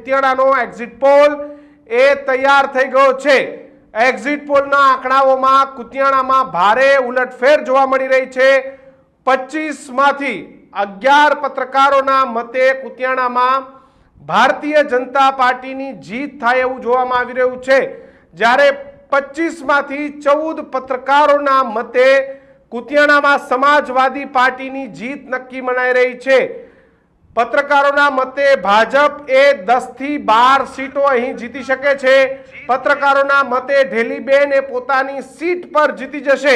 કુતિયાણાનો exit poll એ તૈયાર થઈ ગયો છે। એક્ઝિટ પોલના આંકડાઓમાં કુતિયાણામાં ભારે ઉલટફેર જોવા મળી રહી છે। 25 માંથી 11 પત્રકારોના મતે કુતિયાણામાં ભારતીય જનતા પાર્ટીની જીત થાય એવું જોવામાં આવી રહ્યું છે, જ્યારે 25 માંથી 14 પત્રકારોના મતે કુતિયાણામાં સમાજવાદી પાર્ટીની જીત નક્કી મનાઈ રહી છે। પત્રકારોના મતે ભાજપ એ 10 થી 12 સીટો અહીં જીતી શકે છે। પત્રકારોના મતે ઢેલીબેન એ પોતાની સીટ પર જીતી જશે।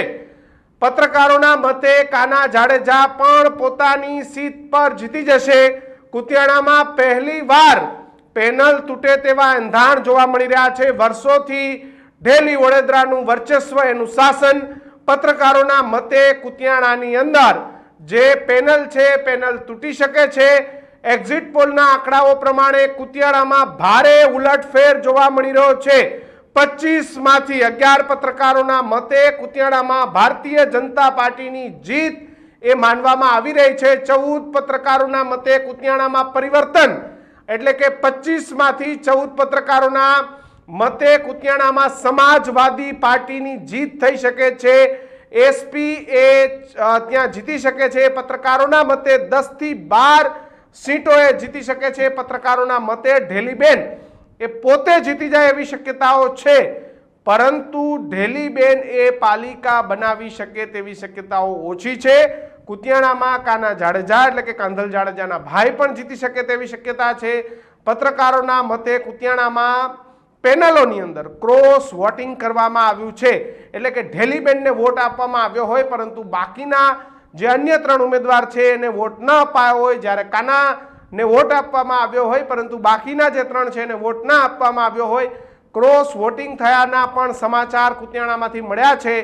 પત્રકારોના મતે કાના જાડેજા પણ પોતાની સીટ પર જીતી જશે। કુતિયાણામાં પહેલીવાર પેનલ તૂટે તેવા એંધાણ જોવા મળી રહ્યા છે। વર્ષોથી ઢેલી વડોદરાનું વર્ચસ્વ, એનું શાસન, પત્રકારોના મતે કુતિયાણાની અંદર જે પેનલ છે પેનલ તૂટી શકે છે। એક્ઝિટ પોલના આંકડાઓ પ્રમાણે કુતિયાણામાં ભારે ઉલટફેર જોવા મળી રહ્યો છે। 25 માંથી 11 પત્રકારોના મતે કુતિયાણામાં ભારતીય જનતા પાર્ટીની જીત એ માનવામાં આવી રહી છે। 14 પત્રકારોના મતે કુતિયાણામાં પરિવર્તન, એટલે કે 25 માંથી 14 પત્રકારોના મતે કુતિયાણામાં સમાજવાદી પાર્ટીની જીત થઈ શકે છે। એસપી એ ત્યાં જીતી શકે છે। પત્રકારોના મતે 10 થી 12 સીટો એ જીતી શકે છે। પત્રકારોના મતે ઢેલીબેન એ પોતે જીતી જાય એવી શક્યતાઓ છે, પરંતુ ઢેલીબેન એ પાલિકા બનાવી શકે તેવી શક્યતાઓ ઓછી છે। કુતિયાણામાં કાના જાડેજા એટલે કે કાંધલ જાડેજાના ભાઈ પણ જીતી શકે તેવી શક્યતા છે। પત્રકારોના મતે કુતિયાણામાં પેનલોની અંદર ક્રોસ વોટિંગ કરવામાં આવ્યું છે, એટલે કે ઢેલીબેનને વોટ આપવામાં આવ્યો હોય પરંતુ બાકીના જે અન્ય 3 ઉમેદવાર છે એને વોટ ન અપાયો હોય, જ્યારે કાનાને વોટ આપવામાં આવ્યો હોય પરંતુ બાકીના જે 3 છે એને વોટ ન આપવામાં આવ્યો હોય। ક્રોસ વોટિંગ થયાના પણ સમાચાર કુતિયાણામાંથી મળ્યા છે,